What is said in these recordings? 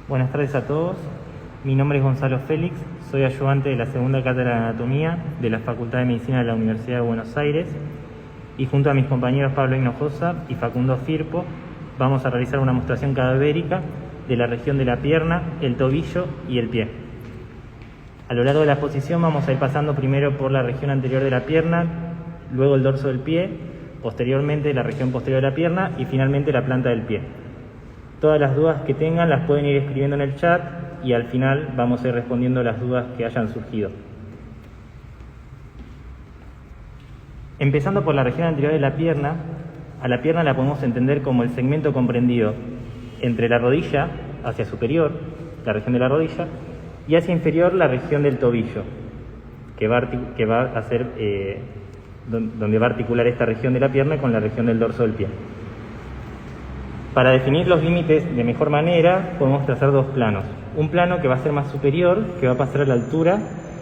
Buenas tardes a todos. Mi nombre es Gonzalo Félix, soy ayudante de la segunda cátedra de Anatomía de la Facultad de Medicina de la Universidad de Buenos Aires y junto a mis compañeros Pablo Hinojosa y Facundo Firpo vamos a realizar una mostración cadavérica de la región de la pierna, el tobillo y el pie. A lo largo de la exposición vamos a ir pasando primero por la región anterior de la pierna, luego el dorso del pie, posteriormente la región posterior de la pierna y finalmente la planta del pie. Todas las dudas que tengan las pueden ir escribiendo en el chat y al final vamos a ir respondiendo las dudas que hayan surgido. Empezando por la región anterior de la pierna, a la pierna la podemos entender como el segmento comprendido entre la rodilla hacia superior, la región de la rodilla, y hacia inferior la región del tobillo, que va a ser donde va a articular esta región de la pierna con la región del dorso del pie. Para definir los límites de mejor manera, podemos trazar dos planos. Un plano que va a ser más superior, que va a pasar a la altura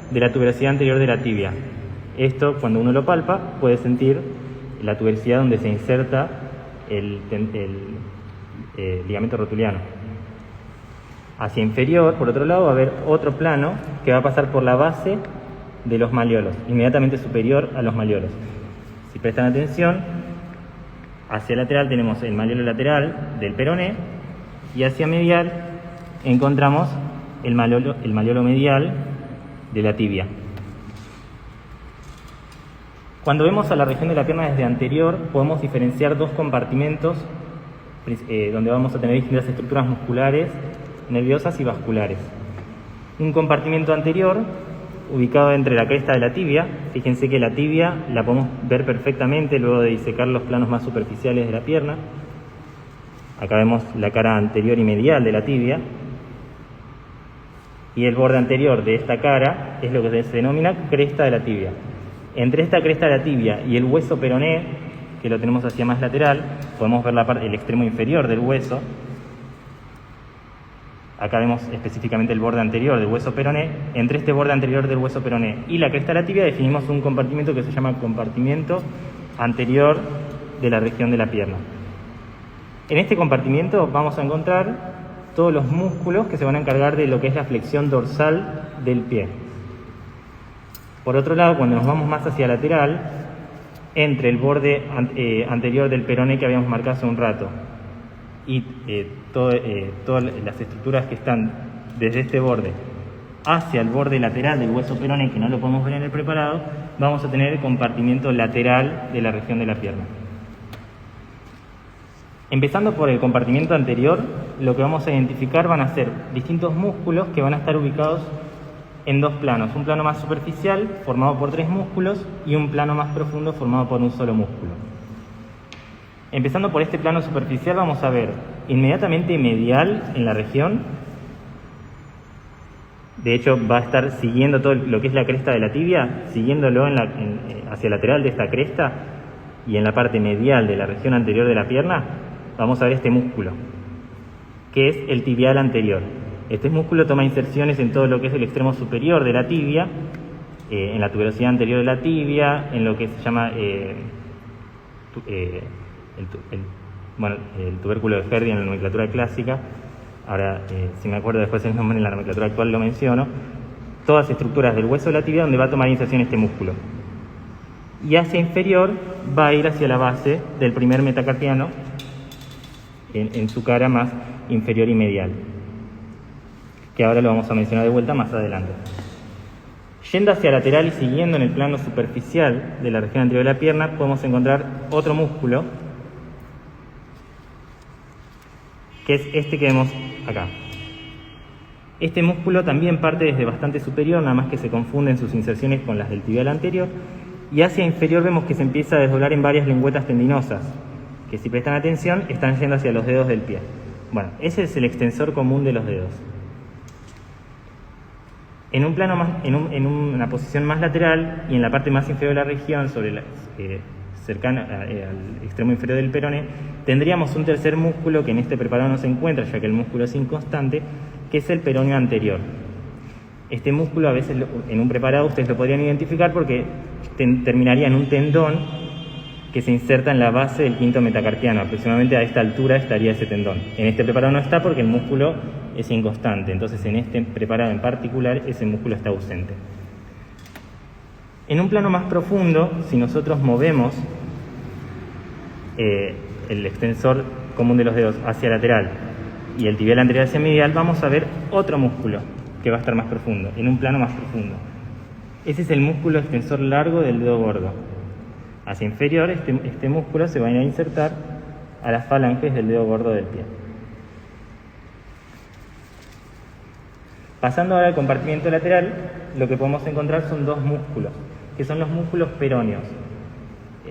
de la tuberosidad anterior de la tibia. Esto, cuando uno lo palpa, puede sentir la tuberosidad donde se inserta el ligamento rotuliano. Hacia inferior, por otro lado, va a haber otro plano que va a pasar por la base de los malleolos, inmediatamente superior a los malleolos. Si prestan atención, hacia lateral tenemos el malleolo lateral del peroné y hacia medial encontramos el malleolo medial de la tibia. Cuando vemos a la región de la pierna desde anterior, podemos diferenciar dos compartimentos donde vamos a tener distintas estructuras musculares, nerviosas y vasculares. Un compartimento anterior, ubicado entre la cresta de la tibia. Fíjense que la tibia la podemos ver perfectamente luego de disecar los planos más superficiales de la pierna. Acá vemos la cara anterior y medial de la tibia. Y el borde anterior de esta cara es lo que se denomina cresta de la tibia. Entre esta cresta de la tibia y el hueso peroné, que lo tenemos hacia más lateral, podemos ver el extremo inferior del hueso. Acá vemos específicamente el borde anterior del hueso peroné. Entre este borde anterior del hueso peroné y la cresta de la tibia definimos un compartimento que se llama compartimento anterior de la región de la pierna. En este compartimento vamos a encontrar todos los músculos que se van a encargar de lo que es la flexión dorsal del pie. Por otro lado, cuando nos vamos más hacia lateral, entre el borde anterior del peroné que habíamos marcado hace un rato y todas las estructuras que están desde este borde hacia el borde lateral del hueso peroné, que no lo podemos ver en el preparado, vamos a tener el compartimento lateral de la región de la pierna. Empezando por el compartimento anterior, lo que vamos a identificar van a ser distintos músculos que van a estar ubicados en dos planos. Un plano más superficial, formado por tres músculos, y un plano más profundo, formado por un solo músculo. Empezando por este plano superficial, vamos a ver inmediatamente medial en la región. De hecho, va a estar siguiendo todo lo que es la cresta de la tibia, siguiéndolo hacia el lateral de esta cresta, y en la parte medial de la región anterior de la pierna, vamos a ver este músculo, que es el tibial anterior. Este músculo toma inserciones en todo lo que es el extremo superior de la tibia, en la tuberosidad anterior de la tibia, en lo que se llama el tubérculo de Ferdi en la nomenclatura clásica. Ahora, si me acuerdo después el nombre en la nomenclatura actual lo menciono. Todas estructuras del hueso de la tibia donde va a tomar inserción este músculo. Y hacia inferior va a ir hacia la base del primer metacarpiano en su cara más inferior y medial, que ahora lo vamos a mencionar de vuelta más adelante. Yendo hacia lateral y siguiendo en el plano superficial de la región anterior de la pierna, podemos encontrar otro músculo, que es este que vemos acá. Este músculo también parte desde bastante superior, nada más que se confunden sus inserciones con las del tibial anterior, y hacia inferior vemos que se empieza a desdoblar en varias lengüetas tendinosas, que si prestan atención están yendo hacia los dedos del pie. Bueno, ese es el extensor común de los dedos. En en una posición más lateral y en la parte más inferior de la región, cercana al extremo inferior del peroné, tendríamos un tercer músculo que en este preparado no se encuentra, ya que el músculo es inconstante, que es el peroneo anterior. Este músculo a veces en un preparado ustedes lo podrían identificar porque terminaría en un tendón que se inserta en la base del quinto metacarpiano. Aproximadamente a esta altura estaría ese tendón. En este preparado no está porque el músculo es inconstante, entonces en este preparado en particular ese músculo está ausente. En un plano más profundo, si nosotros movemos el extensor común de los dedos hacia lateral y el tibial anterior hacia medial, vamos a ver otro músculo que va a estar más profundo, en un plano más profundo. Ese es el músculo extensor largo del dedo gordo. Hacia inferior, este músculo se va a insertar a las falanges del dedo gordo del pie. Pasando ahora al compartimiento lateral, lo que podemos encontrar son dos músculos, que son los músculos peróneos.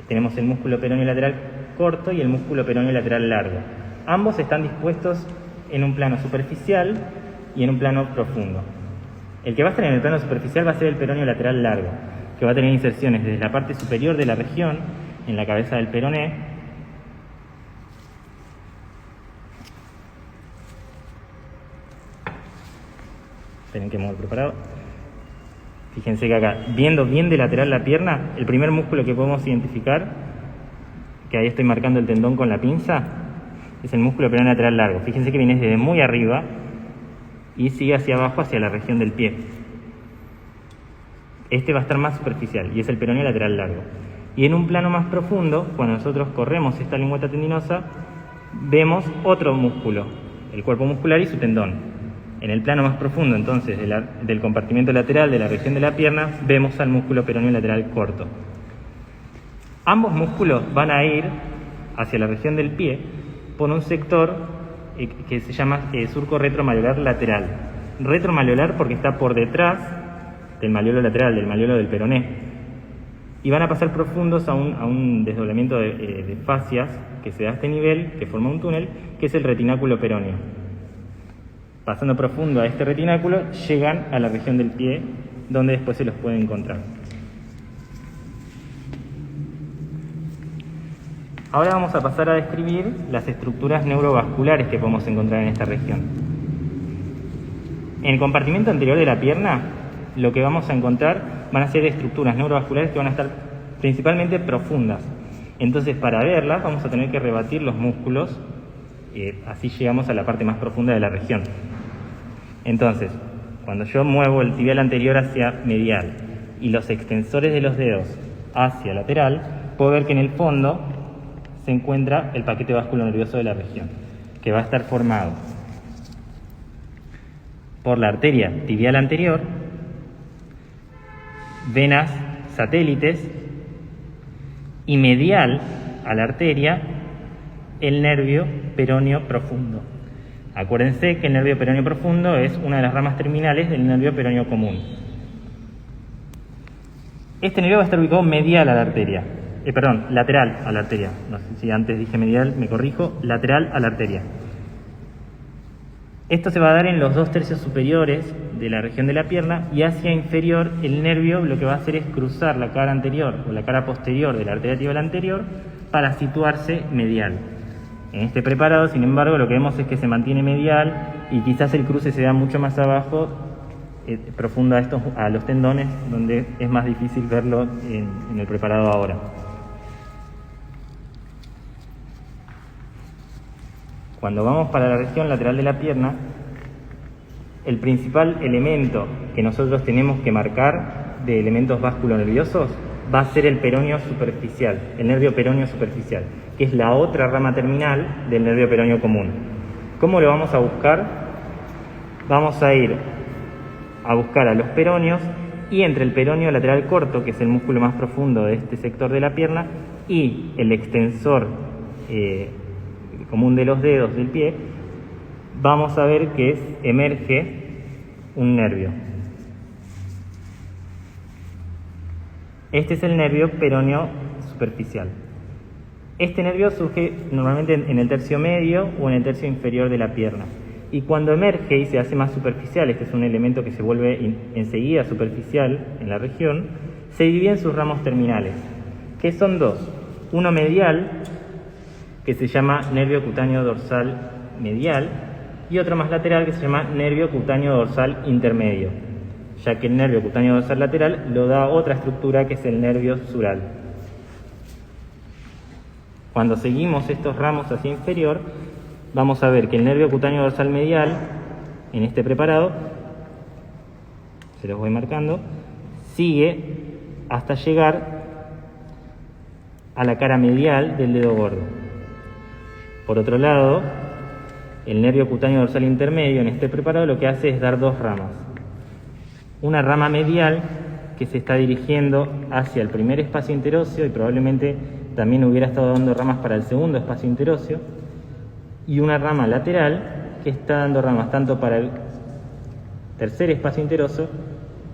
Tenemos el músculo peroneo lateral corto y el músculo peroneo lateral largo. Ambos están dispuestos en un plano superficial y en un plano profundo. El que va a estar en el plano superficial va a ser el peroneo lateral largo, que va a tener inserciones desde la parte superior de la región, en la cabeza del peroné, tienen que mover preparado. Fíjense que acá, viendo bien de lateral la pierna, el primer músculo que podemos identificar, que ahí estoy marcando el tendón con la pinza, es el músculo peroneo lateral largo. Fíjense que viene desde muy arriba y sigue hacia abajo, hacia la región del pie. Este va a estar más superficial y es el peroneo lateral largo. Y en un plano más profundo, cuando nosotros corremos esta lengüeta tendinosa, vemos otro músculo, el cuerpo muscular y su tendón. En el plano más profundo, entonces, del compartimento lateral de la región de la pierna, vemos al músculo peroneo lateral corto. Ambos músculos van a ir hacia la región del pie por un sector que se llama surco retromalleolar lateral. Retromalleolar porque está por detrás del malleolo lateral, del malleolo del peroné. Y van a pasar profundos a un desdoblamiento de fascias que se da a este nivel, que forma un túnel, que es el retináculo peroneo. Pasando profundo a este retináculo, llegan a la región del pie, donde después se los puede encontrar. Ahora vamos a pasar a describir las estructuras neurovasculares que podemos encontrar en esta región. En el compartimento anterior de la pierna, lo que vamos a encontrar van a ser estructuras neurovasculares que van a estar principalmente profundas. Entonces, para verlas, vamos a tener que rebatir los músculos, así llegamos a la parte más profunda de la región. Entonces, cuando yo muevo el tibial anterior hacia medial y los extensores de los dedos hacia lateral, puedo ver que en el fondo se encuentra el paquete vasculonervioso de la región, que va a estar formado por la arteria tibial anterior, venas satélites y medial a la arteria el nervio peroneo profundo. Acuérdense que el nervio peroneo profundo es una de las ramas terminales del nervio peroneo común. Este nervio va a estar ubicado medial a la arteria. Lateral a la arteria. No sé si antes dije medial, me corrijo. Lateral a la arteria. Esto se va a dar en los 2/3 superiores de la región de la pierna, y hacia inferior el nervio lo que va a hacer es cruzar la cara anterior o la cara posterior de la arteria tibial anterior para situarse medial. En este preparado, sin embargo, lo que vemos es que se mantiene medial y quizás el cruce se da mucho más abajo, profundo a los tendones, donde es más difícil verlo en el preparado ahora. Cuando vamos para la región lateral de la pierna, el principal elemento que nosotros tenemos que marcar de elementos vasculonerviosos va a ser el peroneo superficial, el nervio peroneo superficial, que es la otra rama terminal del nervio peroneo común. ¿Cómo lo vamos a buscar? Vamos a ir a buscar a los peroneos y entre el peroneo lateral corto, que es el músculo más profundo de este sector de la pierna, y el extensor común de los dedos del pie, vamos a ver que emerge un nervio. Este es el nervio peroneo superficial. Este nervio surge normalmente en el tercio medio o en el tercio inferior de la pierna. Y cuando emerge y se hace más superficial, este es un elemento que se vuelve enseguida superficial en la región, se divide en sus ramos terminales, que son dos. Uno medial, que se llama nervio cutáneo dorsal medial, y otro más lateral, que se llama nervio cutáneo dorsal intermedio, ya que el nervio cutáneo dorsal lateral lo da otra estructura que es el nervio sural. Cuando seguimos estos ramos hacia inferior, vamos a ver que el nervio cutáneo dorsal medial, en este preparado, se los voy marcando, sigue hasta llegar a la cara medial del dedo gordo. Por otro lado, el nervio cutáneo dorsal intermedio en este preparado lo que hace es dar dos ramas. Una rama medial que se está dirigiendo hacia el primer espacio interóseo y probablemente también hubiera estado dando ramas para el segundo espacio interóseo, y una rama lateral que está dando ramas tanto para el tercer espacio interóseo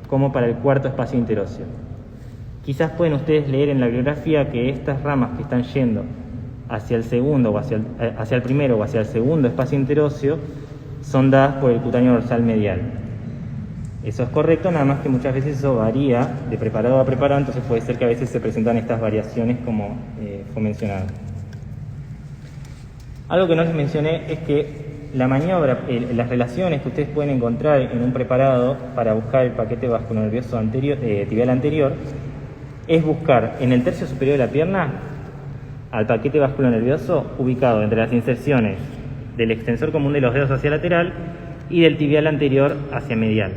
como para el cuarto espacio interóseo. Quizás pueden ustedes leer en la bibliografía que estas ramas que están yendo hacia el segundo o hacia el primero o hacia el segundo espacio interóseo son dadas por el cutáneo dorsal medial. Eso es correcto, nada más que muchas veces eso varía de preparado a preparado, entonces puede ser que a veces se presentan estas variaciones como fue mencionado. Algo que no les mencioné es que la maniobra, las relaciones que ustedes pueden encontrar en un preparado para buscar el paquete vasculonervioso anterior, tibial anterior, es buscar en el tercio superior de la pierna al paquete vasculonervioso ubicado entre las inserciones del extensor común de los dedos hacia lateral y del tibial anterior hacia medial.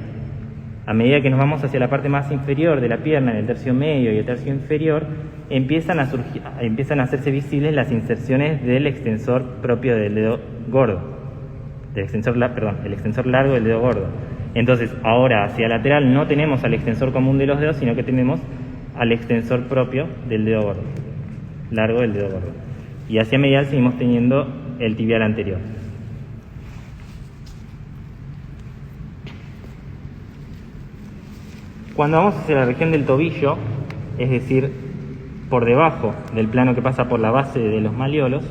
A medida que nos vamos hacia la parte más inferior de la pierna, en el tercio medio y el tercio inferior, empiezan a hacerse visibles las inserciones del extensor propio del dedo gordo, el extensor largo del dedo gordo. Entonces, ahora hacia lateral no tenemos al extensor común de los dedos, sino que tenemos al extensor propio del dedo gordo, largo del dedo gordo. Y hacia medial seguimos teniendo el tibial anterior. Cuando vamos hacia la región del tobillo, es decir, por debajo del plano que pasa por la base de los malleolos,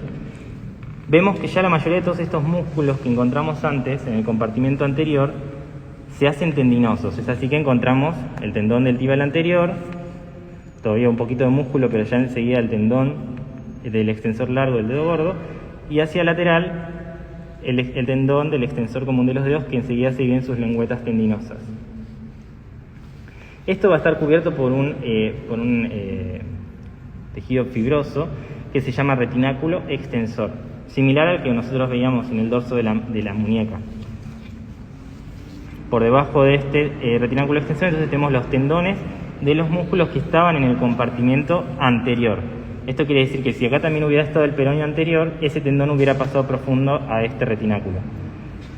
vemos que ya la mayoría de todos estos músculos que encontramos antes en el compartimento anterior se hacen tendinosos. Es así que encontramos el tendón del tibial anterior, todavía un poquito de músculo, pero ya enseguida el tendón del extensor largo del dedo gordo, y hacia lateral el tendón del extensor común de los dedos, que enseguida se ven sus lengüetas tendinosas. Esto va a estar cubierto por un tejido fibroso que se llama retináculo extensor, similar al que nosotros veíamos en el dorso de la muñeca. Por debajo de este retináculo extensor, entonces tenemos los tendones de los músculos que estaban en el compartimento anterior. Esto quiere decir que si acá también hubiera estado el peroneo anterior, ese tendón hubiera pasado profundo a este retináculo.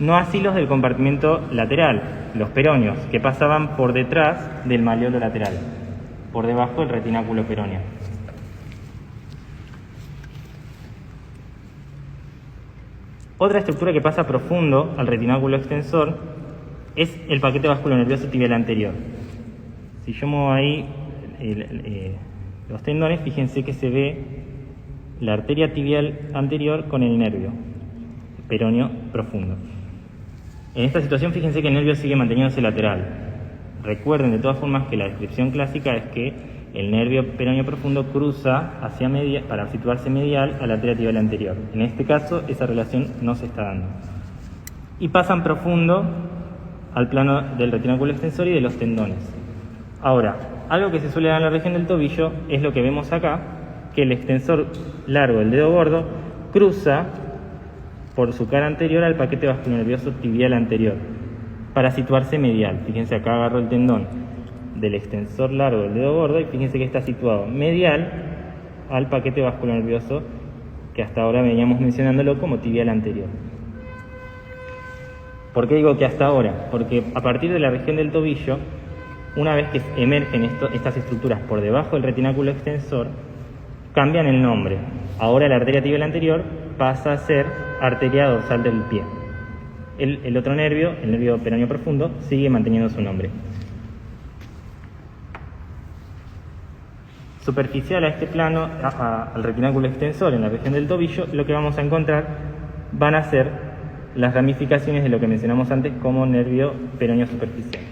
No así los del compartimento lateral, los peroneos, que pasaban por detrás del malleolo lateral, por debajo del retináculo peroneo. Otra estructura que pasa profundo al retináculo extensor es el paquete vasculonervioso tibial anterior. Si yo muevo ahí los tendones, fíjense que se ve la arteria tibial anterior con el nervio peroneo profundo. En esta situación, fíjense que el nervio sigue manteniéndose lateral. Recuerden de todas formas que la descripción clásica es que el nervio peroneo profundo cruza hacia medial para situarse medial a la arteria tibial anterior. En este caso, esa relación no se está dando. Y pasan profundo al plano del retináculo extensor y de los tendones. Ahora, algo que se suele dar en la región del tobillo es lo que vemos acá, que el extensor largo del dedo gordo cruza por su cara anterior al paquete vasculonervioso tibial anterior para situarse medial. Fíjense, acá agarro el tendón del extensor largo del dedo gordo y fíjense que está situado medial al paquete vasculonervioso que hasta ahora veníamos mencionándolo como tibial anterior. ¿Por qué digo que hasta ahora? Porque a partir de la región del tobillo, una vez que emergen estas estructuras por debajo del retináculo extensor, cambian el nombre. Ahora la arteria tibial anterior pasa a ser arteria dorsal del pie. El otro nervio, el nervio peroneo profundo, sigue manteniendo su nombre. Superficial a este plano, al retináculo extensor en la región del tobillo, lo que vamos a encontrar van a ser las ramificaciones de lo que mencionamos antes como nervio peroneo superficial.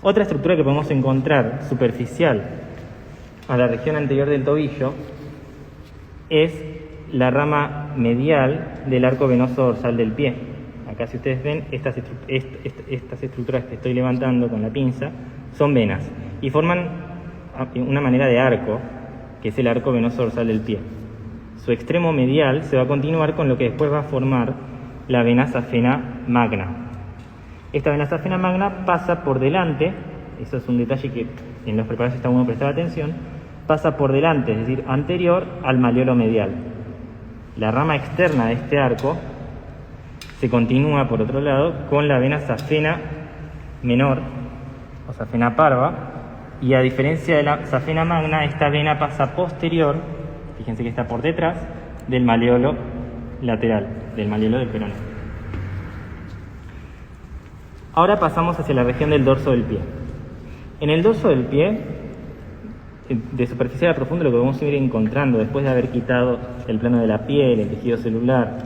Otra estructura que podemos encontrar superficial a la región anterior del tobillo es la rama medial del arco venoso dorsal del pie. Acá, si ustedes ven, estas estructuras que estoy levantando con la pinza son venas y forman una manera de arco, que es el arco venoso dorsal del pie. su extremo medial se va a continuar con lo que después va a formar la vena safena magna. Esta vena safena magna pasa por delante, eso es un detalle que en los preparados está bueno prestar atención, pasa por delante, es decir, anterior al maleolo medial. La rama externa de este arco se continúa por otro lado con la vena safena menor o safena parva, y a diferencia de la safena magna, esta vena pasa posterior, fíjense que está por detrás del maleolo lateral, del maleolo del peroné. Ahora pasamos hacia la región del dorso del pie. En el dorso del pie, de superficial a profundo, lo que vamos a ir encontrando después de haber quitado el plano de la piel, el tejido celular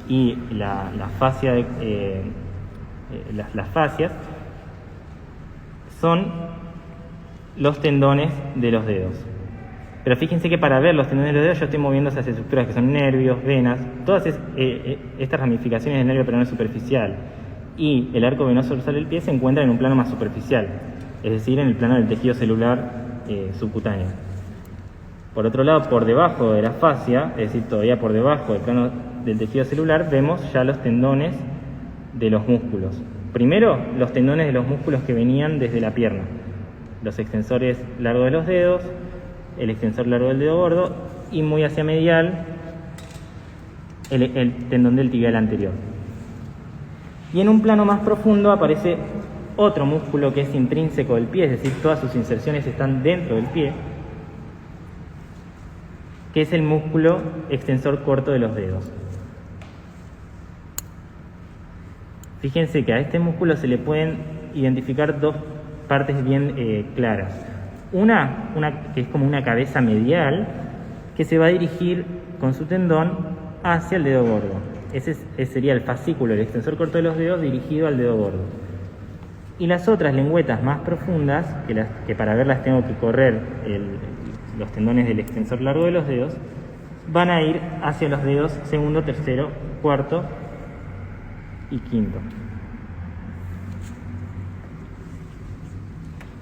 y la fascia las fascias, son los tendones de los dedos. Pero fíjense que para ver los tendones de los dedos yo estoy moviendo esas estructuras que son nervios, venas, todas estas ramificaciones del nervio peroneo superficial y el arco venoso dorsal del pie se encuentran en un plano más superficial, es decir, en el plano del tejido celular subcutáneo. Por otro lado, por debajo de la fascia, es decir, todavía por debajo del plano del tejido celular, vemos ya los tendones de los músculos. Primero, los tendones de los músculos que venían desde la pierna, los extensores largos de los dedos, el extensor largo del dedo gordo y muy hacia medial el tendón del tibial anterior. Y en un plano más profundo aparece otro músculo que es intrínseco del pie, es decir, todas sus inserciones están dentro del pie, que es el músculo extensor corto de los dedos. Fíjense que a este músculo se le pueden identificar dos partes bien claras. Una que es como una cabeza medial que se va a dirigir con su tendón hacia el dedo gordo. Ese sería el fascículo, el extensor corto de los dedos dirigido al dedo gordo. Y las otras lengüetas más profundas, que para verlas tengo que correr los tendones del extensor largo de los dedos, van a ir hacia los dedos segundo, tercero, cuarto y quinto.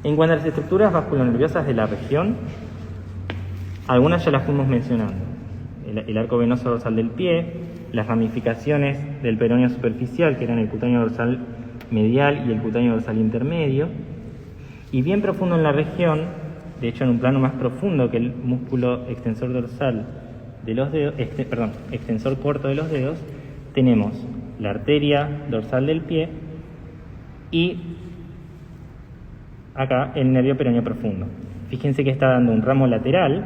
En cuanto a las estructuras vasculonerviosas de la región, algunas ya las fuimos mencionando. El arco venoso dorsal del pie, las ramificaciones del peroneo superficial, que eran el cutáneo dorsal medial y el cutáneo dorsal intermedio, y bien profundo en la región, de hecho en un plano más profundo que el músculo extensor dorsal de los dedos, extensor corto de los dedos, tenemos la arteria dorsal del pie y acá el nervio peroneo profundo. Fíjense que está dando un ramo lateral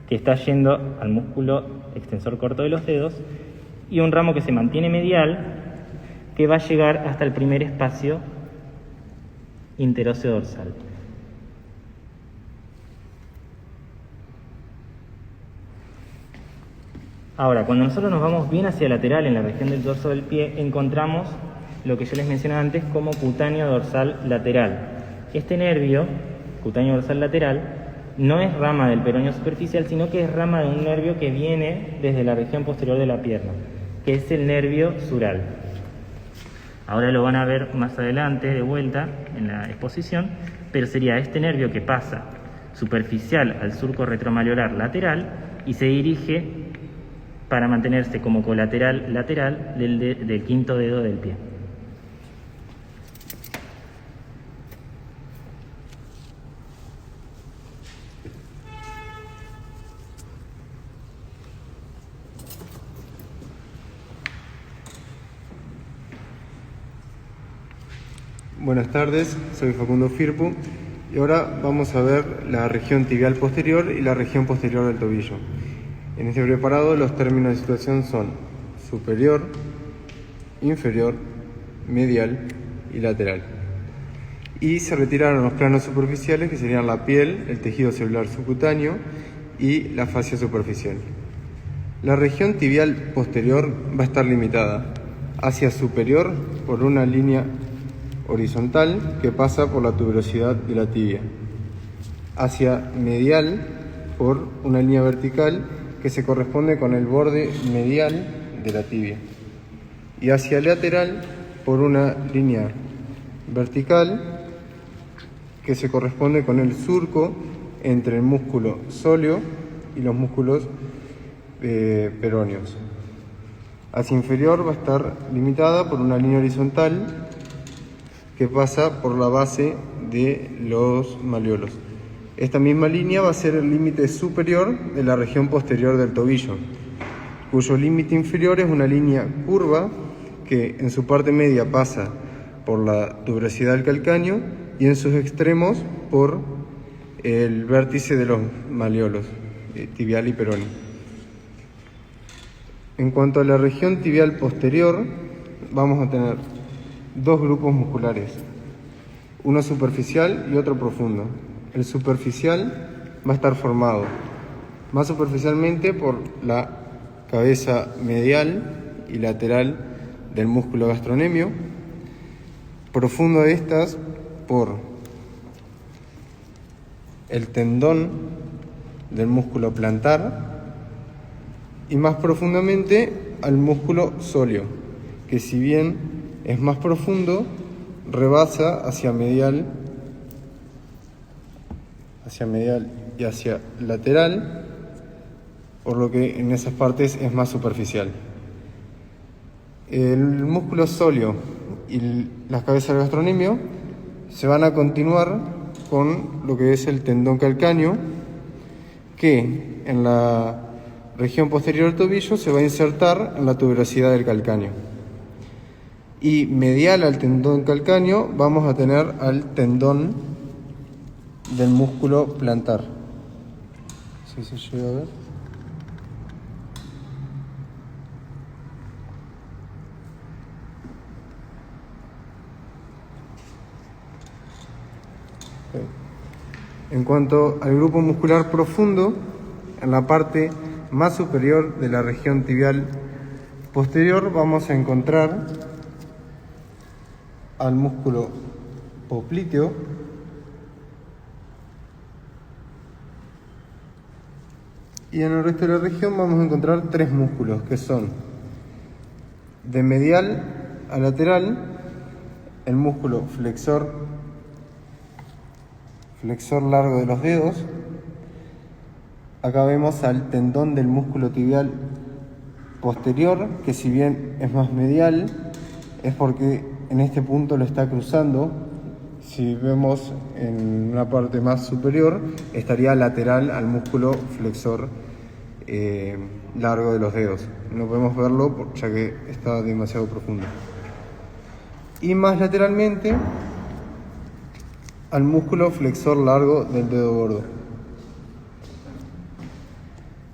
que está yendo al músculo extensor corto de los dedos y un ramo que se mantiene medial que va a llegar hasta el primer espacio interóseo dorsal. Ahora, cuando nosotros nos vamos bien hacia lateral en la región del dorso del pie, encontramos lo que yo les mencionaba antes como cutáneo dorsal lateral. Este nervio, cutáneo dorsal lateral, no es rama del peroneo superficial, sino que es rama de un nervio que viene desde la región posterior de la pierna, que es el nervio sural. Ahora lo van a ver más adelante de vuelta en la exposición, pero sería este nervio que pasa superficial al surco retromaleolar lateral y se dirige para mantenerse como colateral lateral del quinto dedo del pie. Buenas tardes, soy Facundo Firpo y ahora vamos a ver la región tibial posterior y la región posterior del tobillo. En este preparado los términos de situación son superior, inferior, medial y lateral. Y se retiraron los planos superficiales que serían la piel, el tejido celular subcutáneo y la fascia superficial. La región tibial posterior va a estar limitada hacia superior por una línea horizontal que pasa por la tuberosidad de la tibia, hacia medial por una línea vertical que se corresponde con el borde medial de la tibia, y hacia lateral por una línea vertical que se corresponde con el surco entre el músculo sóleo y los músculos peroneos. Hacia inferior va a estar limitada por una línea horizontal que pasa por la base de los malleolos. Esta misma línea va a ser el límite superior de la región posterior del tobillo, cuyo límite inferior es una línea curva que en su parte media pasa por la tuberosidad del calcáneo y en sus extremos por el vértice de los malleolos, tibial y peroneo. En cuanto a la región tibial posterior, vamos a tener dos grupos musculares, uno superficial y otro profundo. El superficial va a estar formado más superficialmente por la cabeza medial y lateral del músculo gastrocnemio, profundo de estas por el tendón del músculo plantar y más profundamente al músculo sóleo, que si bien es más profundo, rebasa hacia medial y hacia lateral, por lo que en esas partes es más superficial. El músculo sóleo y las cabezas del gastrocnemio se van a continuar con lo que es el tendón calcáneo, que en la región posterior del tobillo se va a insertar en la tuberosidad del calcáneo. Y medial al tendón calcáneo vamos a tener al tendón del músculo plantar. Si se llega a ver. En cuanto al grupo muscular profundo, en la parte más superior de la región tibial posterior vamos a encontrar al músculo popliteo, y en el resto de la región vamos a encontrar tres músculos que son de medial a lateral el músculo flexor largo de los dedos. Acá vemos al tendón del músculo tibial posterior, que si bien es más medial, es porque en este punto lo está cruzando. Si vemos en una parte más superior, estaría lateral al músculo flexor largo de los dedos. No podemos verlo ya que está demasiado profundo. Y más lateralmente al músculo flexor largo del dedo gordo.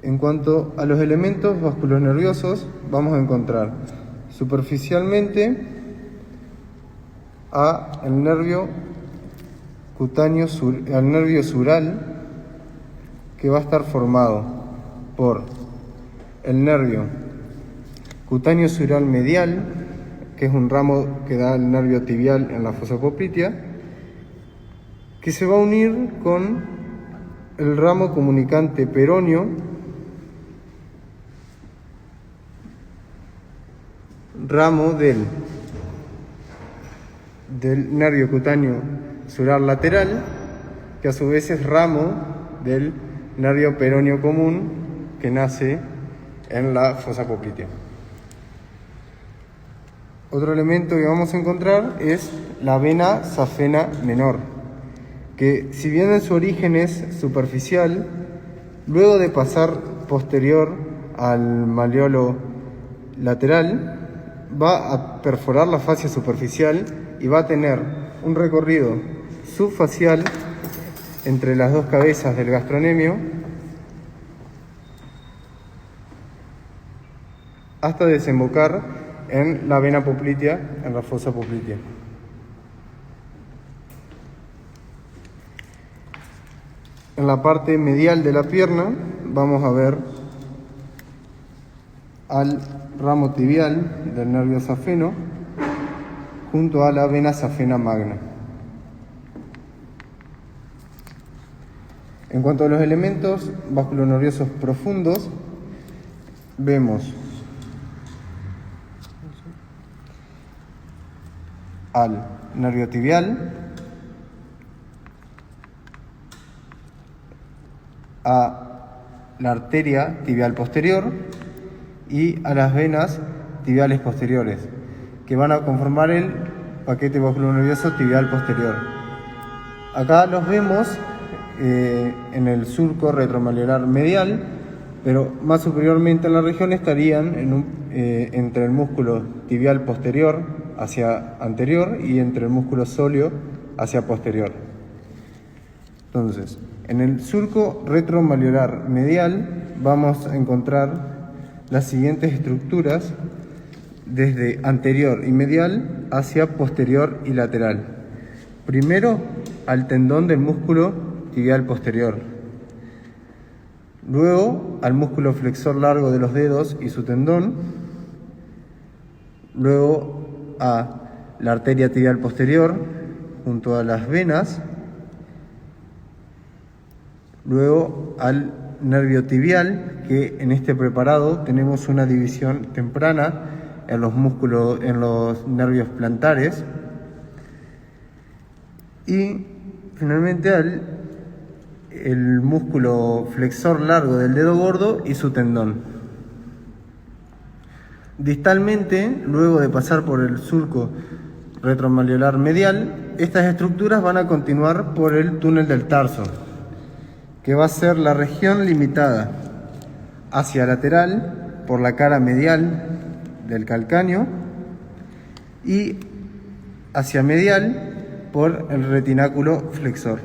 En cuanto a los elementos vasculonerviosos, vamos a encontrar superficialmente al nervio cutáneo, al nervio sural, que va a estar formado por el nervio cutáneo sural medial, que es un ramo que da el nervio tibial en la fosa poplitea, que se va a unir con el ramo comunicante peroneo, ramo del nervio cutáneo sural lateral, que a su vez es ramo del nervio peroneo común que nace en la fosa poplitea. Otro elemento que vamos a encontrar es la vena safena menor, que si bien en su origen es superficial, luego de pasar posterior al malleolo lateral, va a perforar la fascia superficial y va a tener un recorrido subfacial entre las dos cabezas del gastrocnemio hasta desembocar en la vena poplitea, en la fosa poplitea. En la parte medial de la pierna vamos a ver al ramo tibial del nervio safeno junto a la vena safena magna. En cuanto a los elementos vasculonerviosos profundos, vemos al nervio tibial, a la arteria tibial posterior y a las venas tibiales posteriores, que van a conformar el paquete vasculonervioso tibial posterior. Acá los vemos en el surco retromalleolar medial, pero más superiormente en la región estarían entre el músculo tibial posterior hacia anterior y entre el músculo sóleo hacia posterior. Entonces, en el surco retromalleolar medial vamos a encontrar las siguientes estructuras desde anterior y medial hacia posterior y lateral. Primero, al tendón del músculo tibial posterior. Luego, al músculo flexor largo de los dedos y su tendón. Luego, a la arteria tibial posterior junto a las venas. Luego, al nervio tibial, que en este preparado tenemos una división temprana en los nervios plantares. Y finalmente el músculo flexor largo del dedo gordo y su tendón. Distalmente, luego de pasar por el surco retromalleolar medial, estas estructuras van a continuar por el túnel del tarso, que va a ser la región limitada hacia lateral por la cara medial del calcáneo y hacia medial por el retináculo flexor.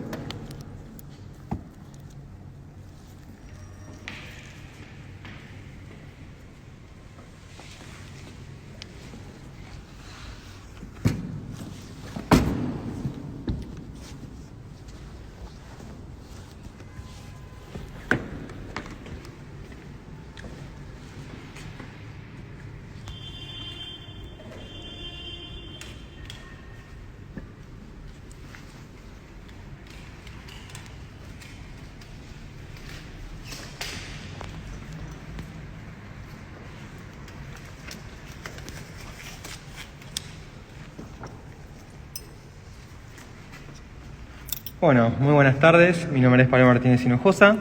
Bueno, muy buenas tardes. Mi nombre es Pablo Martínez Hinojosa.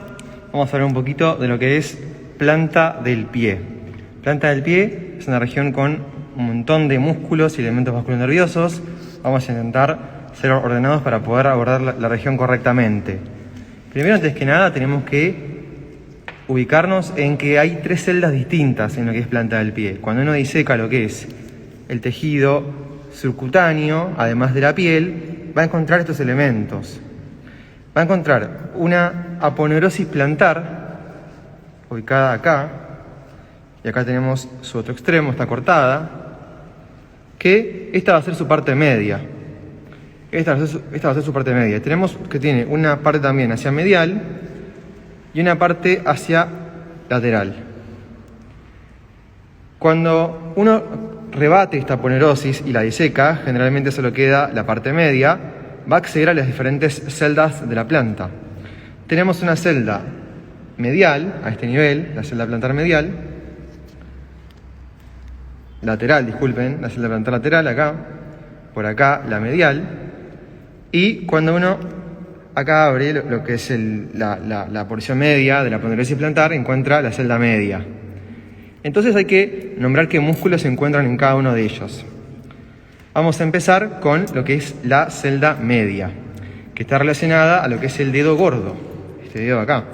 Vamos a hablar un poquito de lo que es planta del pie. Planta del pie es una región con un montón de músculos y elementos vasculonerviosos. Vamos a intentar ser ordenados para poder abordar la región correctamente. Primero, antes que nada, tenemos que ubicarnos en que hay 3 celdas distintas en lo que es planta del pie. Cuando uno diseca lo que es el tejido subcutáneo, además de la piel, va a encontrar estos elementos. Va a encontrar una aponeurosis plantar, ubicada acá, y acá tenemos su otro extremo, está cortada, que esta va a ser su parte media. Esta va a ser su parte media. Tenemos que tiene una parte también hacia medial y una parte hacia lateral. Cuando uno rebate esta aponeurosis y la diseca, generalmente solo queda la parte media, va a acceder a las diferentes celdas de la planta. Tenemos una celda medial, a este nivel, la celda plantar medial, lateral, disculpen, la celda plantar lateral acá, por acá la medial, y cuando uno acá abre lo que es la porción media de la aponeurosis plantar, encuentra la celda media. Entonces hay que nombrar qué músculos se encuentran en cada uno de ellos. Vamos a empezar con lo que es la celda media, que está relacionada a lo que es el dedo gordo, este dedo de acá.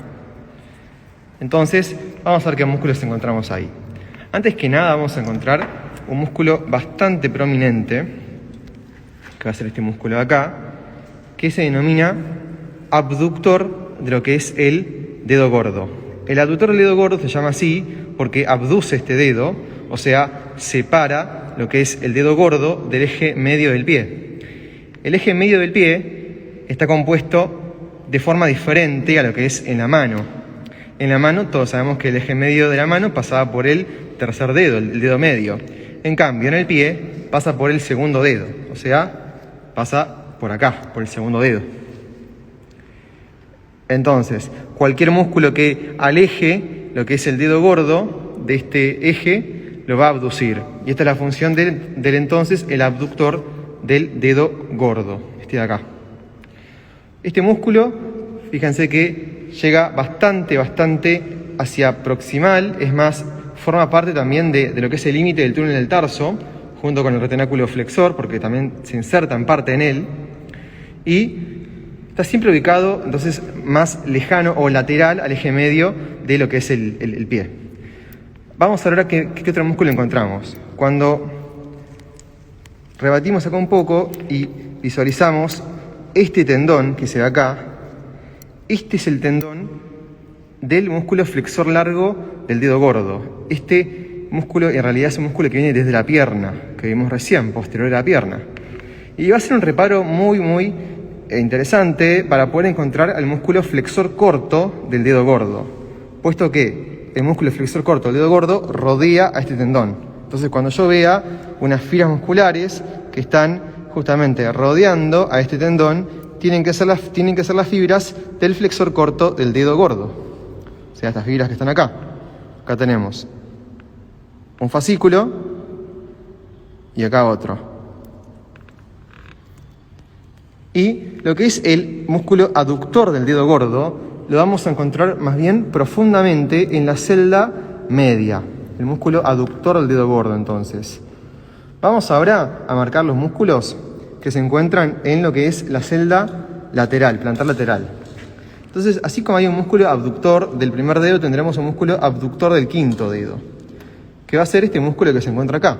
Entonces, vamos a ver qué músculos encontramos ahí. Antes que nada, vamos a encontrar un músculo bastante prominente, que va a ser este músculo de acá, que se denomina abductor de lo que es el dedo gordo. El abductor del dedo gordo se llama así porque abduce este dedo, o sea, separa lo que es el dedo gordo del eje medio del pie. El eje medio del pie está compuesto de forma diferente a lo que es en la mano. En la mano todos sabemos que el eje medio de la mano pasaba por el tercer dedo, el dedo medio. En cambio, en el pie pasa por el segundo dedo, o sea, pasa por acá, por el segundo dedo. Entonces, cualquier músculo que aleje lo que es el dedo gordo de este eje lo va a abducir. Y esta es la función del entonces el abductor del dedo gordo, este de acá. Este músculo, fíjense que llega bastante hacia proximal, es más, forma parte también de lo que es el límite del túnel del tarso, junto con el retenáculo flexor, porque también se inserta en parte en él, y está siempre ubicado entonces más lejano o lateral al eje medio de lo que es el pie. Vamos a ver ahora qué otro músculo encontramos. Cuando rebatimos acá un poco y visualizamos este tendón que se ve acá, este es el tendón del músculo flexor largo del dedo gordo. Este músculo en realidad es un músculo que viene desde la pierna, que vimos recién, posterior a la pierna. Y va a ser un reparo muy interesante para poder encontrar al músculo flexor corto del dedo gordo, puesto que el músculo flexor corto del dedo gordo rodea a este tendón. Entonces, cuando yo vea unas filas musculares que están justamente rodeando a este tendón, tienen que ser las fibras del flexor corto del dedo gordo. O sea, estas fibras que están acá. Acá tenemos un fascículo y acá otro. Y lo que es el músculo aductor del dedo gordo lo vamos a encontrar más bien profundamente en la celda media, el músculo aductor del dedo gordo. Entonces, vamos ahora a marcar los músculos que se encuentran en lo que es la celda lateral, plantar lateral. Entonces, así como hay un músculo abductor del primer dedo, tendremos un músculo abductor del quinto dedo, que va a ser este músculo que se encuentra acá,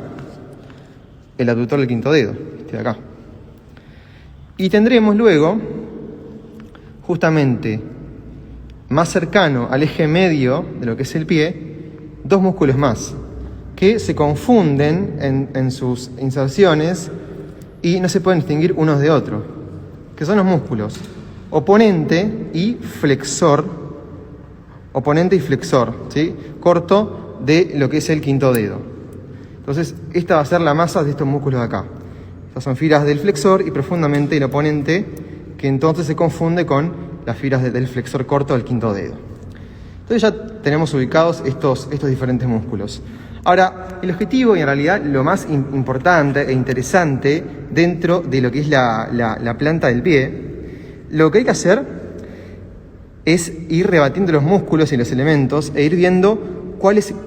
el abductor del quinto dedo, este de acá. Y tendremos luego, justamente más cercano al eje medio de lo que es el pie, dos músculos más, que se confunden en sus inserciones y no se pueden distinguir unos de otros, que son los músculos oponente y flexor, ¿sí? Corto de lo que es el quinto dedo. Entonces, esta va a ser la masa de estos músculos de acá. Estas son fibras del flexor y profundamente el oponente, que entonces se confunde con las fibras del flexor corto del quinto dedo. Entonces ya tenemos ubicados estos diferentes músculos. Ahora, el objetivo y en realidad lo más importante e interesante dentro de lo que es la planta del pie, lo que hay que hacer es ir rebatiendo los músculos y los elementos e ir viendo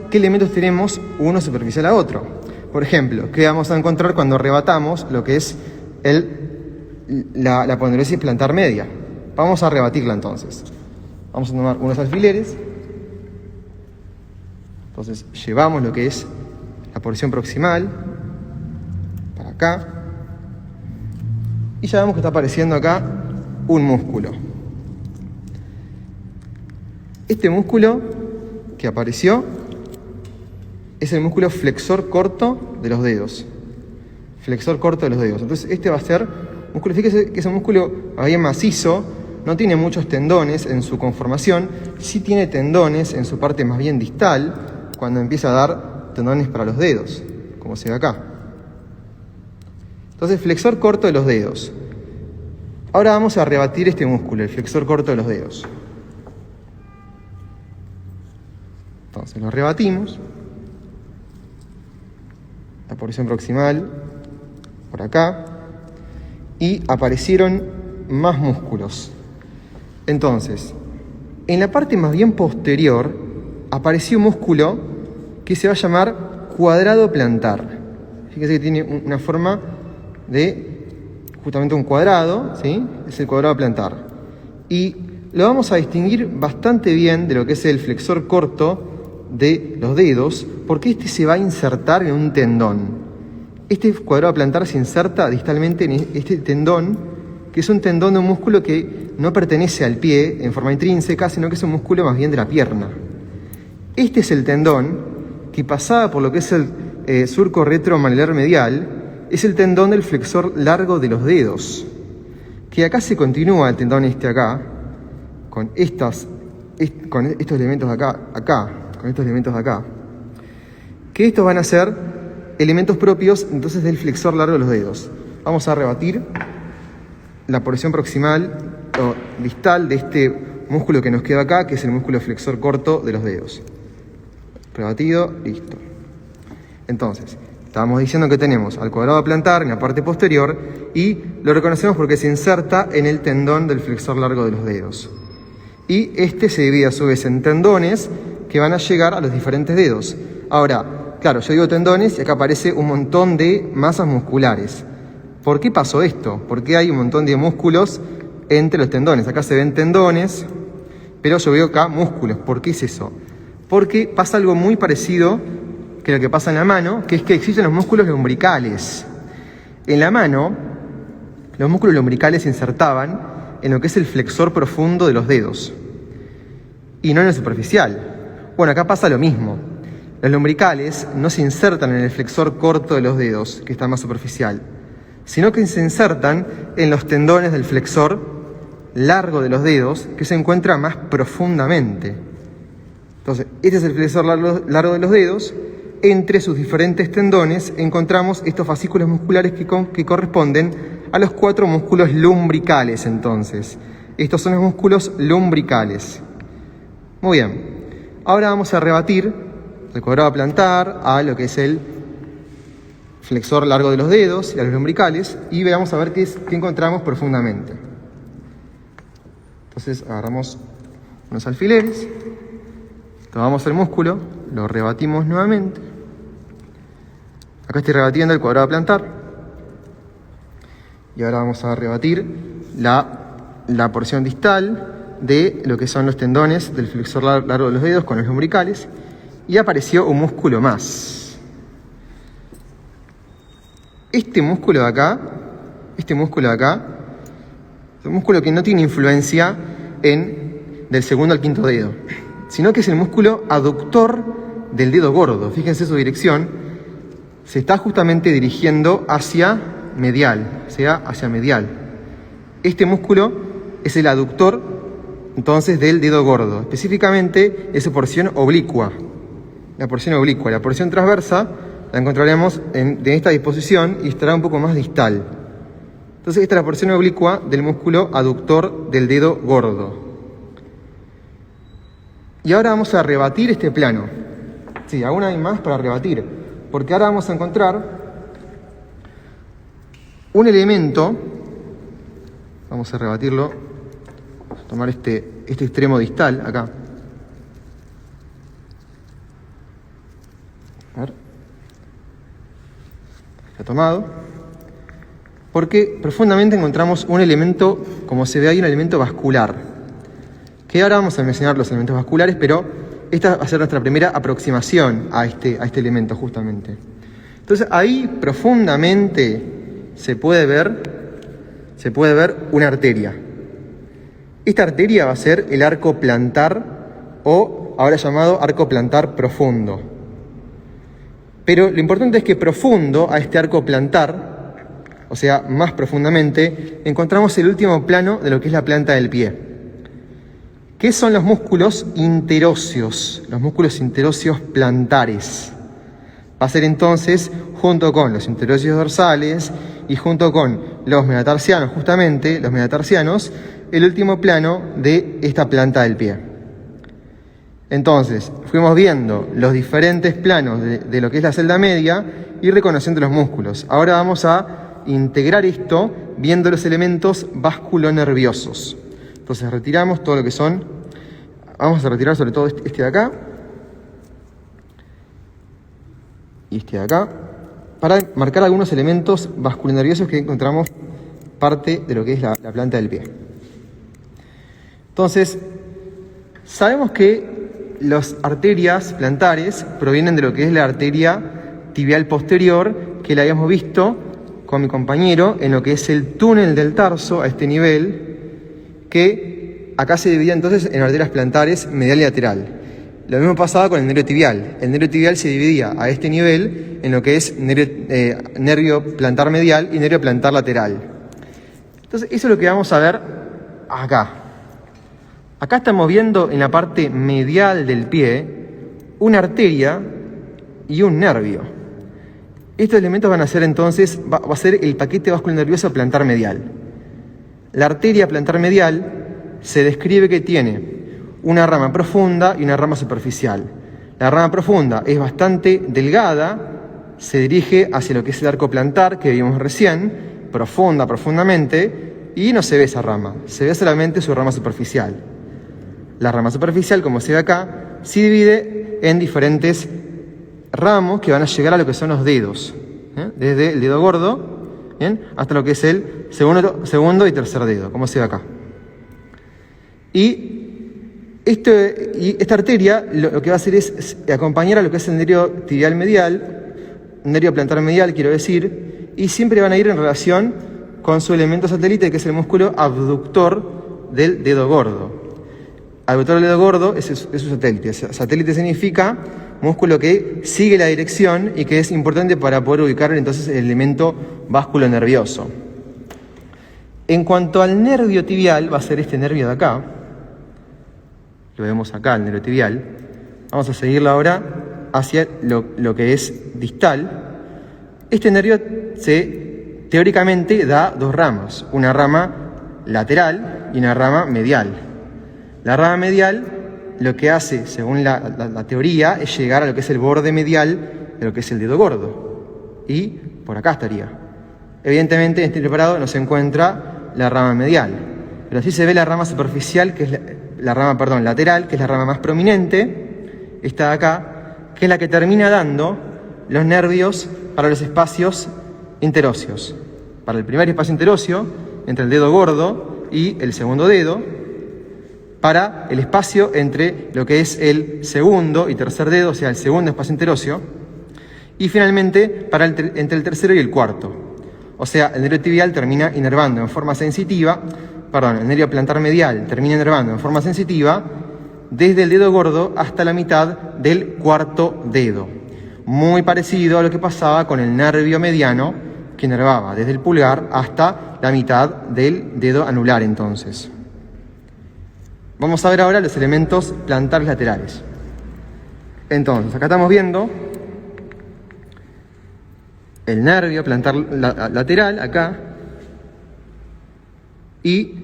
qué elementos tenemos uno superficial a otro. Por ejemplo, ¿qué vamos a encontrar cuando rebatamos lo que es la aponeurosis plantar media? Vamos a rebatirla entonces. Vamos a tomar unos alfileres. Entonces llevamos lo que es la porción proximal para acá. Y ya vemos que está apareciendo acá un músculo. Este músculo que apareció es el músculo flexor corto de los dedos. Flexor corto de los dedos. Entonces este va a ser músculo, fíjese que es un músculo bien macizo, no tiene muchos tendones en su conformación, sí tiene tendones en su parte más bien distal, cuando empieza a dar tendones para los dedos, como se ve acá. Entonces, flexor corto de los dedos. Ahora vamos a rebatir este músculo, el flexor corto de los dedos. Entonces, lo rebatimos. La porción proximal, por acá. Y aparecieron más músculos. Entonces, en la parte más bien posterior, apareció un músculo que se va a llamar cuadrado plantar. Fíjense que tiene una forma de justamente un cuadrado, ¿sí? Es el cuadrado plantar. Y lo vamos a distinguir bastante bien de lo que es el flexor corto de los dedos, porque este se va a insertar en un tendón. Este cuadrado plantar se inserta distalmente en este tendón, que es un tendón de un músculo que no pertenece al pie en forma intrínseca, sino que es un músculo más bien de la pierna. Este es el tendón que pasaba por lo que es el surco retromalar medial, es el tendón del flexor largo de los dedos, que acá se continúa el tendón este acá, con estos elementos de acá, con estos elementos de acá, que estos van a ser elementos propios entonces del flexor largo de los dedos. Vamos a rebatir la porción proximal o distal de este músculo que nos queda acá, que es el músculo flexor corto de los dedos. Rebatido, listo. Entonces, estábamos diciendo que tenemos al cuadrado plantar en la parte posterior y lo reconocemos porque se inserta en el tendón del flexor largo de los dedos. y este se divide a su vez en tendones que van a llegar a los diferentes dedos. Ahora, claro, yo digo tendones y acá aparece un montón de masas musculares. ¿Por qué pasó esto? ¿Por qué hay un montón de músculos entre los tendones? Acá se ven tendones, pero yo veo acá músculos. ¿Por qué es eso? Porque pasa algo muy parecido que lo que pasa en la mano, que es que existen los músculos lumbricales. En la mano, los músculos lumbricales se insertaban en lo que es el flexor profundo de los dedos y no en el superficial. Bueno, acá pasa lo mismo. Los lumbricales no se insertan en el flexor corto de los dedos, que está más superficial, sino que se insertan en los tendones del flexor largo de los dedos, que se encuentra más profundamente. Entonces, este es el flexor largo de los dedos. Entre sus diferentes tendones encontramos estos fascículos musculares que corresponden a los 4 músculos lumbricales. Entonces, estos son los músculos lumbricales. Muy bien, ahora vamos a rebatir el cuadrado plantar a lo que es el flexor largo de los dedos y a los lumbricales, y veamos a ver qué encontramos profundamente. Entonces agarramos unos alfileres, tomamos el músculo, lo rebatimos nuevamente. Acá estoy rebatiendo el cuadrado plantar. Y ahora vamos a rebatir la porción distal de lo que son los tendones del flexor largo de los dedos con los lumbricales. Y apareció un músculo más. Este músculo de acá es un músculo que no tiene influencia del segundo al quinto dedo, sino que es el músculo aductor del dedo gordo. Fíjense su dirección, se está justamente dirigiendo hacia medial, hacia medial. Este músculo es el aductor, entonces, del dedo gordo, específicamente es su porción oblicua. La porción transversa la encontraremos de esta disposición y estará un poco más distal. Entonces, esta es la porción oblicua del músculo aductor del dedo gordo. Y ahora vamos a rebatir este plano. Sí, aún hay más para rebatir, porque ahora vamos a encontrar un elemento. Vamos a rebatirlo. Vamos a tomar este extremo distal acá. A ver. Está tomado. Porque profundamente encontramos un elemento, como se ve ahí, un elemento vascular. Que ahora vamos a mencionar los elementos vasculares, pero esta va a ser nuestra primera aproximación a este elemento justamente. Entonces ahí profundamente se puede ver una arteria. Esta arteria va a ser el arco plantar, o ahora llamado arco plantar profundo. Pero lo importante es que profundo a este arco plantar, o sea, más profundamente, encontramos el último plano de lo que es la planta del pie. ¿Qué son los músculos interóseos? Los músculos interóseos plantares. Va a ser entonces, junto con los interóseos dorsales y junto con los metatarsianos, justamente, los metatarsianos, el último plano de esta planta del pie. Entonces, fuimos viendo los diferentes planos de lo que es la celda media y reconociendo los músculos. Ahora vamos a integrar esto viendo los elementos vasculonerviosos. Entonces retiramos todo lo que son, vamos a retirar sobre todo este de acá y este de acá, para marcar algunos elementos vasculonerviosos que encontramos parte de lo que es la planta del pie. Entonces, sabemos que las arterias plantares provienen de lo que es la arteria tibial posterior, que la habíamos visto con mi compañero en lo que es el túnel del tarso a este nivel, que acá se dividía entonces en arterias plantares medial y lateral. Lo mismo pasaba con el nervio tibial. El nervio tibial se dividía a este nivel en lo que es nervio plantar medial y nervio plantar lateral. Entonces, eso es lo que vamos a ver acá. Acá estamos viendo en la parte medial del pie una arteria y un nervio. Estos elementos van a ser entonces, va a ser el paquete vasculonervioso plantar medial. La arteria plantar medial se describe que tiene una rama profunda y una rama superficial. La rama profunda es bastante delgada, se dirige hacia lo que es el arco plantar que vimos recién, profundamente, y no se ve esa rama, se ve solamente su rama superficial. La rama superficial, como se ve acá, se divide en diferentes ramos que van a llegar a lo que son los dedos, desde el dedo gordo, ¿bien?, hasta lo que es el segundo y tercer dedo, como se ve acá. Y esta arteria lo que va a hacer es acompañar a lo que es el nervio tibial medial, nervio plantar medial, quiero decir, y siempre van a ir en relación con su elemento satélite, que es el músculo abductor del dedo gordo. Abductor del dedo gordo es su satélite. Satélite significa músculo que sigue la dirección y que es importante para poder ubicar entonces el elemento básculo nervioso. En cuanto al nervio tibial, va a ser este nervio de acá. Lo vemos acá, el nervio tibial. Vamos a seguirlo ahora hacia lo que es distal. Este nervio teóricamente da dos ramas, una rama lateral y una rama medial. La rama medial lo que hace, según la teoría, es llegar a lo que es el borde medial de lo que es el dedo gordo. Y por acá estaría. Evidentemente en este preparado no se encuentra la rama medial, pero sí se ve la rama superficial, que es la rama lateral, que es la rama más prominente, esta de acá, que es la que termina dando los nervios para los espacios interóseos. Para el primer espacio interóseo, entre el dedo gordo y el segundo dedo, para el espacio entre lo que es el segundo y tercer dedo, o sea, el segundo espacio interóseo, y finalmente para entre el tercero y el cuarto. O sea, el nervio tibial termina inervando en forma sensitiva, el nervio plantar medial termina inervando en forma sensitiva desde el dedo gordo hasta la mitad del cuarto dedo. Muy parecido a lo que pasaba con el nervio mediano, que inervaba desde el pulgar hasta la mitad del dedo anular entonces. Vamos a ver ahora los elementos plantares laterales. Entonces, acá estamos viendo el nervio plantar lateral, acá, y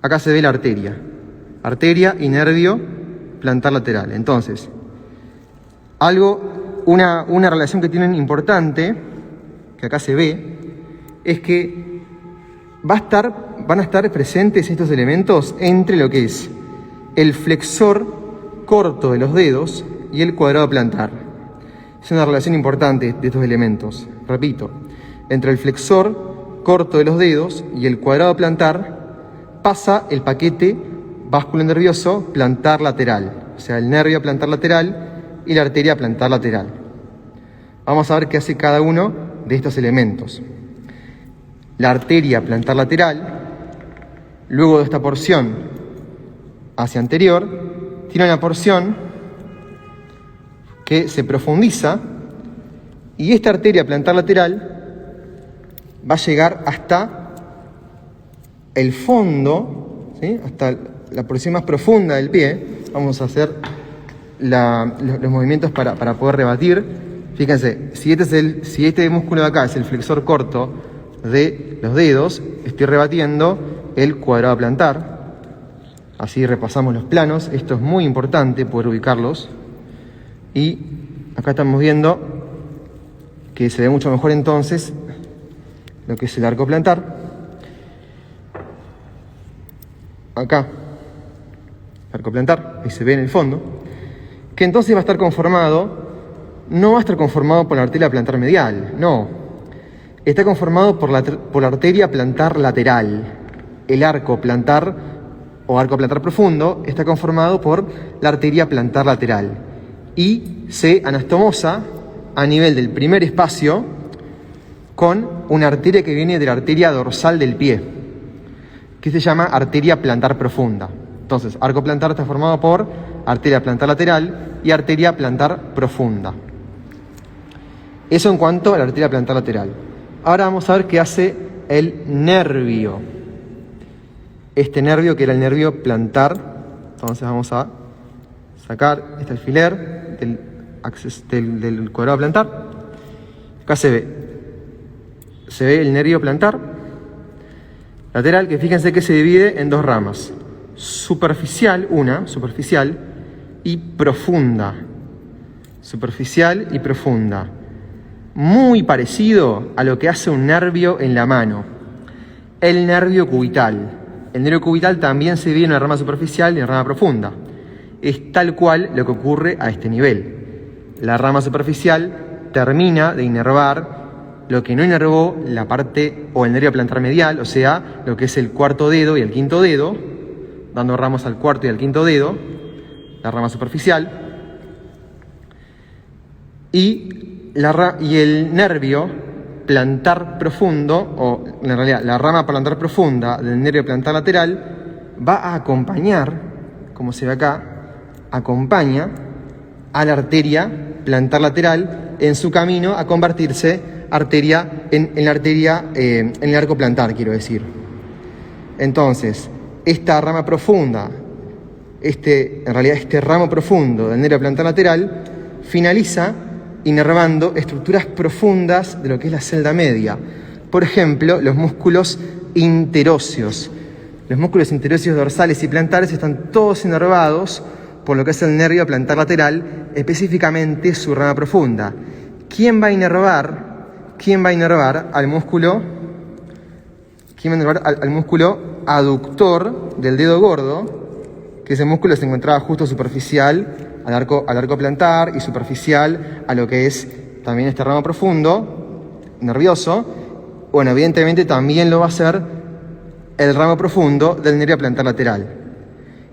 acá se ve la arteria y nervio plantar lateral. Entonces, una relación que tienen importante, que acá se ve, es que van a estar presentes estos elementos entre lo que es el flexor corto de los dedos y el cuadrado plantar. Es una relación importante de estos elementos. Repito, entre el flexor corto de los dedos y el cuadrado plantar pasa el paquete básculo nervioso plantar lateral, o sea, el nervio plantar lateral y la arteria plantar lateral. Vamos a ver qué hace cada uno de estos elementos. La arteria plantar lateral, luego de esta porción hacia anterior, tiene una porción que se profundiza, y esta arteria plantar lateral va a llegar hasta el fondo, ¿sí?, hasta la porción más profunda del pie. Vamos a hacer los movimientos para poder rebatir. Fíjense, si este músculo de acá es el flexor corto de los dedos, estoy rebatiendo el cuadrado plantar. Así repasamos los planos. Esto es muy importante poder ubicarlos. Y acá estamos viendo que se ve mucho mejor entonces lo que es el arco plantar. Acá, arco plantar, ahí se ve en el fondo, que entonces va a estar conformado, no va a estar conformado por la arteria plantar medial, no, está conformado por la arteria plantar lateral. El arco plantar o arco plantar profundo está conformado por la arteria plantar lateral y se anastomosa a nivel del primer espacio con una arteria que viene de la arteria dorsal del pie, que se llama arteria plantar profunda. Entonces, arco plantar está formado por arteria plantar lateral y arteria plantar profunda. Eso en cuanto a la arteria plantar lateral. Ahora vamos a ver qué hace el nervio. Este nervio, que era el nervio plantar, entonces vamos a sacar este alfiler del cuadrado plantar. Acá se ve el nervio plantar lateral, que fíjense que se divide en dos ramas. Superficial y profunda. Superficial y profunda. Muy parecido a lo que hace un nervio en la mano. El nervio cubital. el nervio cubital también se divide en una rama superficial y una rama profunda. Es tal cual lo que ocurre a este nivel. La rama superficial termina de inervar lo que no inervó la parte o el nervio plantar medial, o sea, lo que es el cuarto dedo y el quinto dedo, dando ramos al cuarto y al quinto dedo, la rama superficial, y el nervio plantar profundo, o en realidad la rama plantar profunda del nervio plantar lateral, va a acompañar, como se ve acá, acompaña a la arteria plantar lateral en su camino a convertirse en el arco plantar, quiero decir. Entonces, esta rama profunda, este ramo profundo del nervio plantar lateral, finaliza inervando estructuras profundas de lo que es la celda media. Por ejemplo, los músculos interóseos. Los músculos interóseos dorsales y plantares están todos inervados por lo que es el nervio plantar lateral, específicamente su rama profunda. ¿Quién va a inervar al músculo aductor del dedo gordo? Que ese músculo se encontraba justo superficial al arco plantar y superficial a lo que es también este ramo profundo nervioso. Bueno, evidentemente también lo va a hacer el ramo profundo del nervio plantar lateral.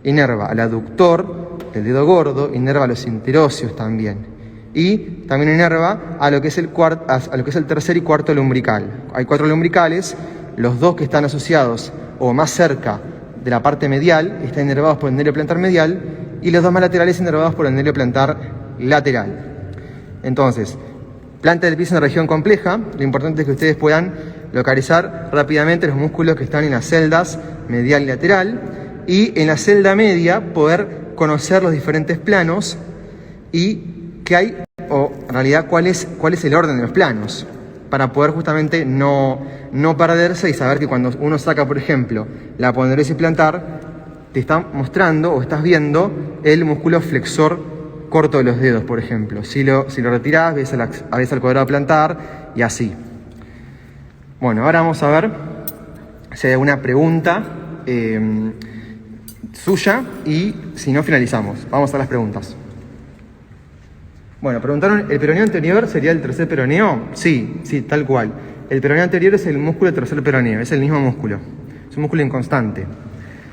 Inerva al aductor del dedo gordo, inerva a los interóseos también. Y también inerva a lo que es el tercer y cuarto lumbrical. Hay 4 lumbricales, los 2 que están asociados o más cerca de la parte medial están inervados por el nervio plantar medial, y los 2 más laterales inervados por el nervio plantar lateral. Entonces, planta del pie es una región compleja. Lo importante es que ustedes puedan localizar rápidamente los músculos que están en las celdas medial y lateral, y en la celda media poder conocer los diferentes planos y qué hay, o en realidad cuál es el orden de los planos, para poder justamente no perderse y saber que cuando uno saca, por ejemplo, la aponeurosis plantar, te está mostrando o estás viendo el músculo flexor corto de los dedos, por ejemplo. Si lo retirás, ves al cuadrado plantar y así. Bueno, ahora vamos a ver si hay alguna pregunta suya, y si no, finalizamos. Vamos a las preguntas. Bueno, preguntaron, ¿el peroneo anterior sería el tercer peroneo? Sí, tal cual. El peroneo anterior es el músculo del tercer peroneo, es el mismo músculo. Es un músculo inconstante.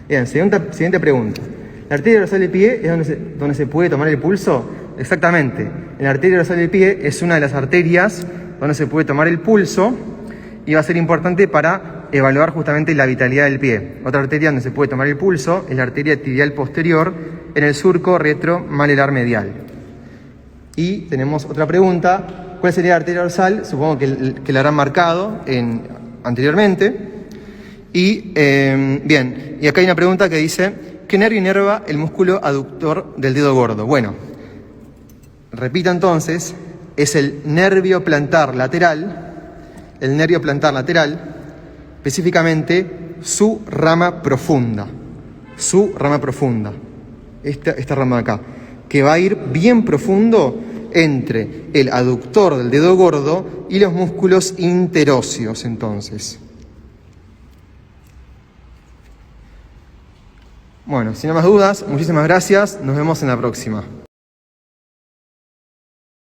Bien, siguiente pregunta. ¿La arteria dorsal del pie es donde se puede tomar el pulso? Exactamente. La arteria dorsal del pie es una de las arterias donde se puede tomar el pulso, y va a ser importante para evaluar justamente la vitalidad del pie. Otra arteria donde se puede tomar el pulso es la arteria tibial posterior en el surco retromalar medial. Y tenemos otra pregunta. ¿Cuál sería la arteria dorsal? Supongo que la habrán marcado anteriormente. Y bien, y acá hay una pregunta que dice: ¿qué nervio inerva el músculo aductor del dedo gordo? Bueno, repito entonces, es el nervio plantar lateral, específicamente su rama profunda, esta rama de acá, que va a ir bien profundo entre el aductor del dedo gordo y los músculos interóseos, entonces. Bueno, sin más dudas, muchísimas gracias, nos vemos en la próxima.